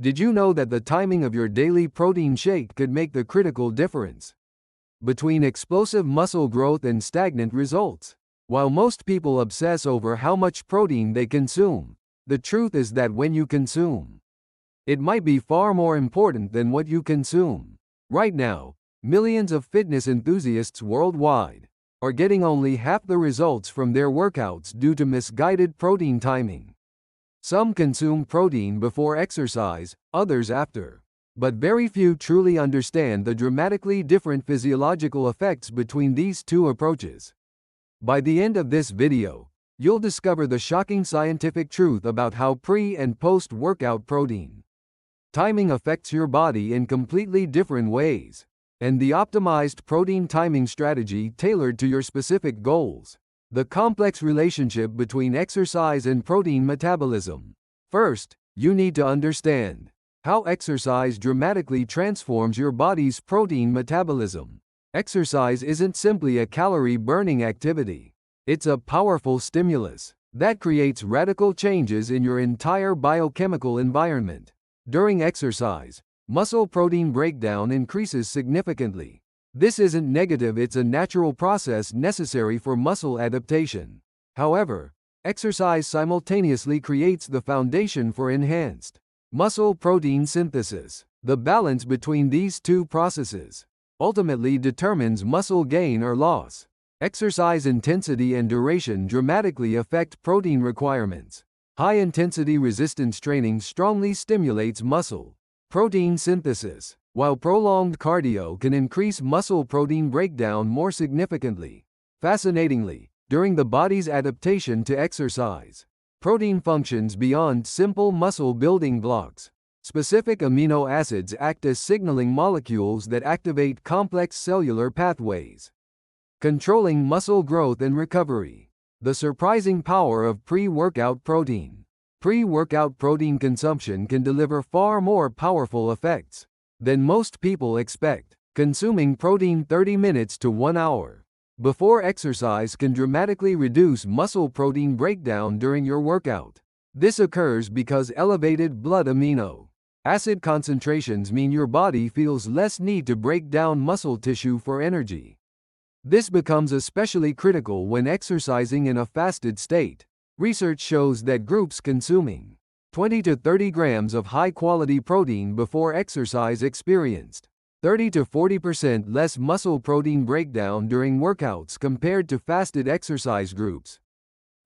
Did you know that the timing of your daily protein shake could make the critical difference between explosive muscle growth and stagnant results? While most people obsess over how much protein they consume, the truth is that when you consume, it might be far more important than what you consume. Right now, millions of fitness enthusiasts worldwide are getting only half the results from their workouts due to misguided protein timing. Some consume protein before exercise, others after. But very few truly understand the dramatically different physiological effects between these two approaches. By the end of this video, you'll discover the shocking scientific truth about how pre- and post-workout protein timing affects your body in completely different ways, and the optimized protein timing strategy tailored to your specific goals. The complex relationship between exercise and protein metabolism. First, you need to understand how exercise dramatically transforms your body's protein metabolism. Exercise isn't simply a calorie-burning activity. It's a powerful stimulus that creates radical changes in your entire biochemical environment. During exercise, muscle protein breakdown increases significantly. This isn't negative, it's a natural process necessary for muscle adaptation. However, exercise simultaneously creates the foundation for enhanced muscle protein synthesis. The balance between these two processes ultimately determines muscle gain or loss. Exercise intensity and duration dramatically affect protein requirements. High-intensity resistance training strongly stimulates muscle protein synthesis, while prolonged cardio can increase muscle protein breakdown more significantly. Fascinatingly, during the body's adaptation to exercise, protein functions beyond simple muscle building blocks. Specific amino acids act as signaling molecules that activate complex cellular pathways, controlling muscle growth and recovery. The surprising power of pre-workout protein. Pre-workout protein consumption can deliver far more powerful effects than most people expect. Consuming protein 30 minutes to 1 hour before exercise can dramatically reduce muscle protein breakdown during your workout. This occurs because elevated blood amino acid concentrations mean your body feels less need to break down muscle tissue for energy. This becomes especially critical when exercising in a fasted state. Research shows that groups consuming 20 to 30 grams of high-quality protein before exercise experienced 30 to 40% less muscle protein breakdown during workouts compared to fasted exercise groups.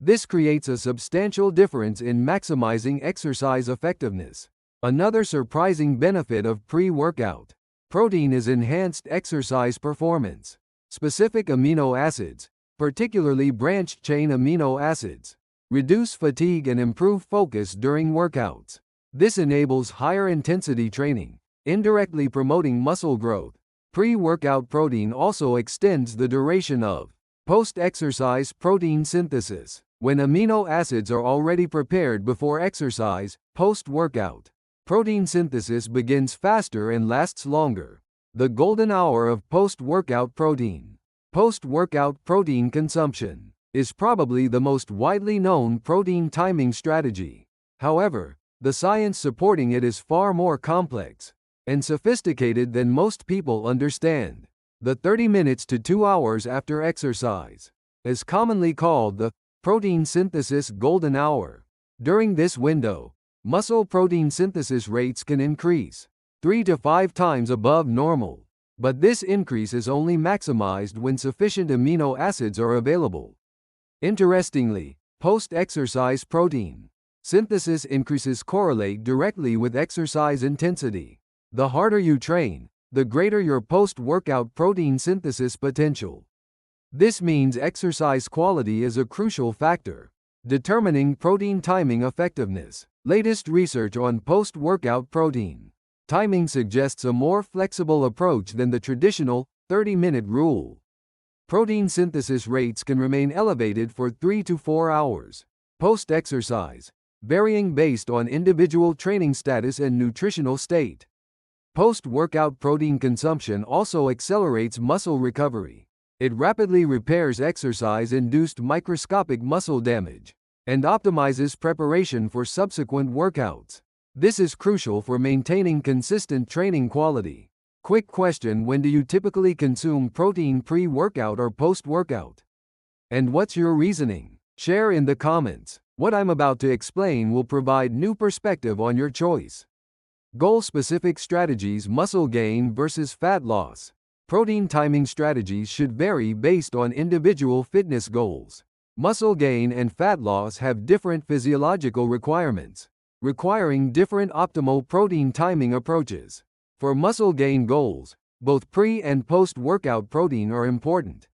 This creates a substantial difference in maximizing exercise effectiveness. Another surprising benefit of pre-workout protein is enhanced exercise performance. Specific amino acids, particularly branched-chain amino acids, reduce fatigue and improve focus during workouts. This enables higher intensity training, indirectly promoting muscle growth. Pre-workout protein also extends the duration of post-exercise protein synthesis. When amino acids are already prepared before exercise, post-workout protein synthesis begins faster and lasts longer. The golden hour of post-workout protein. Post-workout protein consumption is probably the most widely known protein timing strategy. However, the science supporting it is far more complex and sophisticated than most people understand. The 30 minutes to 2 hours after exercise is commonly called the protein synthesis golden hour. During this window, muscle protein synthesis rates can increase 3 to 5 times above normal, but this increase is only maximized when sufficient amino acids are available. Interestingly, post-exercise protein synthesis increases correlate directly with exercise intensity. The harder you train, the greater your post-workout protein synthesis potential. This means exercise quality is a crucial factor determining protein timing effectiveness. Latest research on post-workout protein timing suggests a more flexible approach than the traditional 30-minute rule. Protein synthesis rates can remain elevated for 3 to 4 hours post-exercise, varying based on individual training status and nutritional state. Post-workout protein consumption also accelerates muscle recovery. It rapidly repairs exercise-induced microscopic muscle damage and optimizes preparation for subsequent workouts. This is crucial for maintaining consistent training quality. Quick question: when do you typically consume protein, pre-workout or post-workout? And what's your reasoning? Share in the comments. What I'm about to explain will provide new perspective on your choice. Goal-specific strategies: muscle gain versus fat loss. Protein timing strategies should vary based on individual fitness goals. Muscle gain and fat loss have different physiological requirements, requiring different optimal protein timing approaches. For muscle gain goals, both pre- and post-workout protein are important.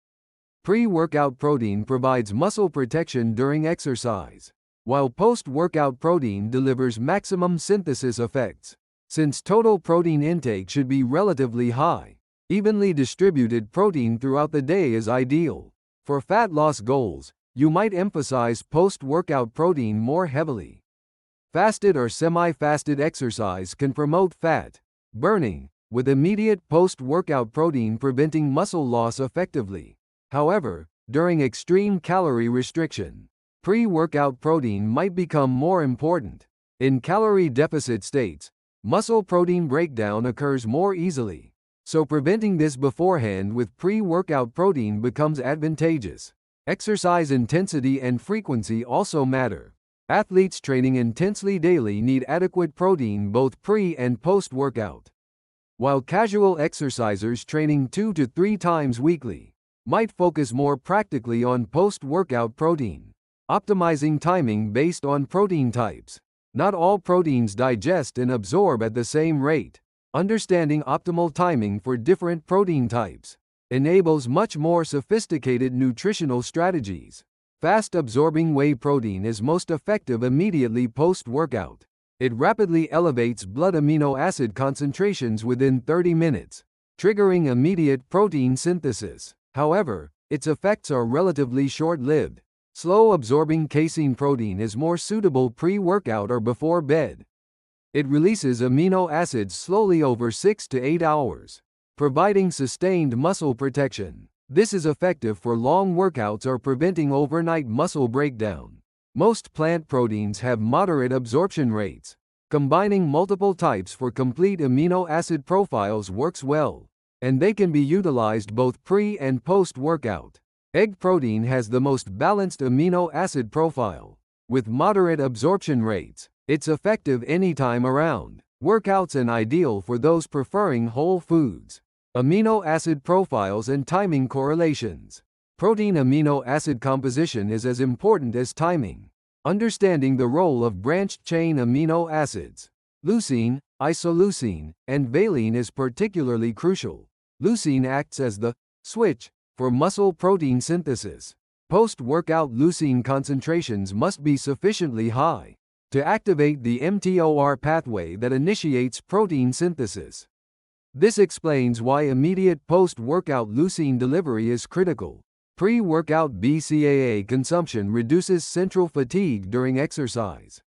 Pre-workout protein provides muscle protection during exercise, while post-workout protein delivers maximum synthesis effects. Since total protein intake should be relatively high, evenly distributed protein throughout the day is ideal. For fat loss goals, you might emphasize post-workout protein more heavily. Fasted or semi-fasted exercise can promote fat burning, with immediate post-workout protein preventing muscle loss effectively. However, during extreme calorie restriction, pre-workout protein might become more important. In calorie deficit states, muscle protein breakdown occurs more easily, so preventing this beforehand with pre-workout protein becomes advantageous. Exercise intensity and frequency also matter. Athletes training intensely daily need adequate protein both pre- and post-workout, while casual exercisers training 2 to 3 times weekly might focus more practically on post-workout protein. Optimizing timing based on protein types. Not all proteins digest and absorb at the same rate. Understanding optimal timing for different protein types enables much more sophisticated nutritional strategies. Fast-absorbing whey protein is most effective immediately post-workout. It rapidly elevates blood amino acid concentrations within 30 minutes, triggering immediate protein synthesis. However, its effects are relatively short-lived. Slow-absorbing casein protein is more suitable pre-workout or before bed. It releases amino acids slowly over 6 to 8 hours, providing sustained muscle protection. This is effective for long workouts or preventing overnight muscle breakdown. Most plant proteins have moderate absorption rates. Combining multiple types for complete amino acid profiles works well, and they can be utilized both pre- and post-workout. Egg protein has the most balanced amino acid profile, with moderate absorption rates. It's effective anytime around workouts and ideal for those preferring whole foods. Amino acid profiles and timing correlations. Protein amino acid composition is as important as timing. Understanding the role of branched-chain amino acids, leucine, isoleucine, and valine is particularly crucial. Leucine acts as the switch for muscle protein synthesis. Post-workout leucine concentrations must be sufficiently high to activate the mTOR pathway that initiates protein synthesis. This explains why immediate post-workout leucine delivery is critical. Pre-workout BCAA consumption reduces central fatigue during exercise.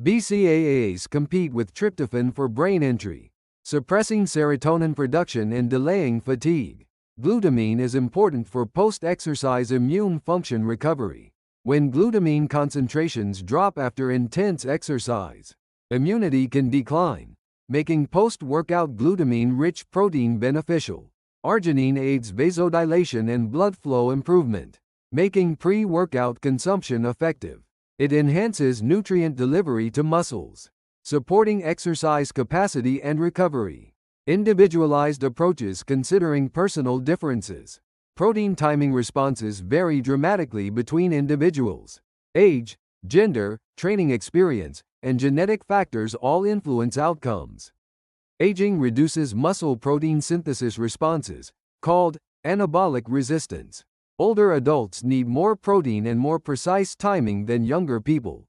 BCAAs compete with tryptophan for brain entry, suppressing serotonin production and delaying fatigue. Glutamine is important for post-exercise immune function recovery. When glutamine concentrations drop after intense exercise, immunity can decline, making post-workout glutamine-rich protein beneficial. Arginine aids vasodilation and blood flow improvement, making pre-workout consumption effective. It enhances nutrient delivery to muscles, supporting exercise capacity and recovery. Individualized approaches considering personal differences. Protein timing responses vary dramatically between individuals. Age, gender, training experience, and genetic factors all influence outcomes. Aging reduces muscle protein synthesis responses, called anabolic resistance. Older adults need more protein and more precise timing than younger people.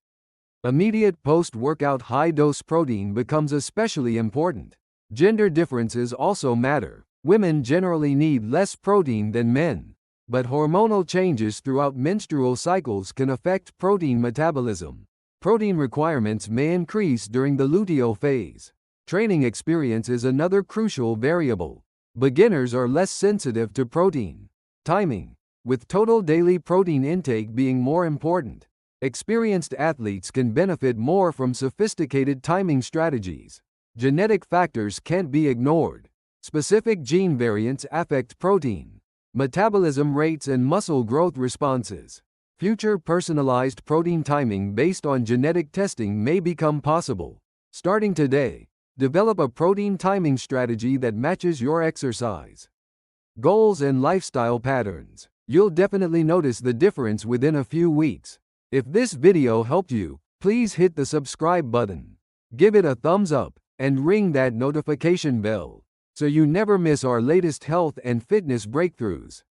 Immediate post-workout high-dose protein becomes especially important. Gender differences also matter. Women generally need less protein than men, but hormonal changes throughout menstrual cycles can affect protein metabolism. Protein requirements may increase during the luteal phase. Training experience is another crucial variable. Beginners are less sensitive to protein timing, with total daily protein intake being more important. Experienced athletes can benefit more from sophisticated timing strategies. Genetic factors can't be ignored. Specific gene variants affect protein metabolism rates and muscle growth responses. Future personalized protein timing based on genetic testing may become possible. Starting today, develop a protein timing strategy that matches your exercise goals and lifestyle patterns. You'll definitely notice the difference within a few weeks. If this video helped you, please hit the subscribe button, give it a thumbs up, and ring that notification bell so you never miss our latest health and fitness breakthroughs.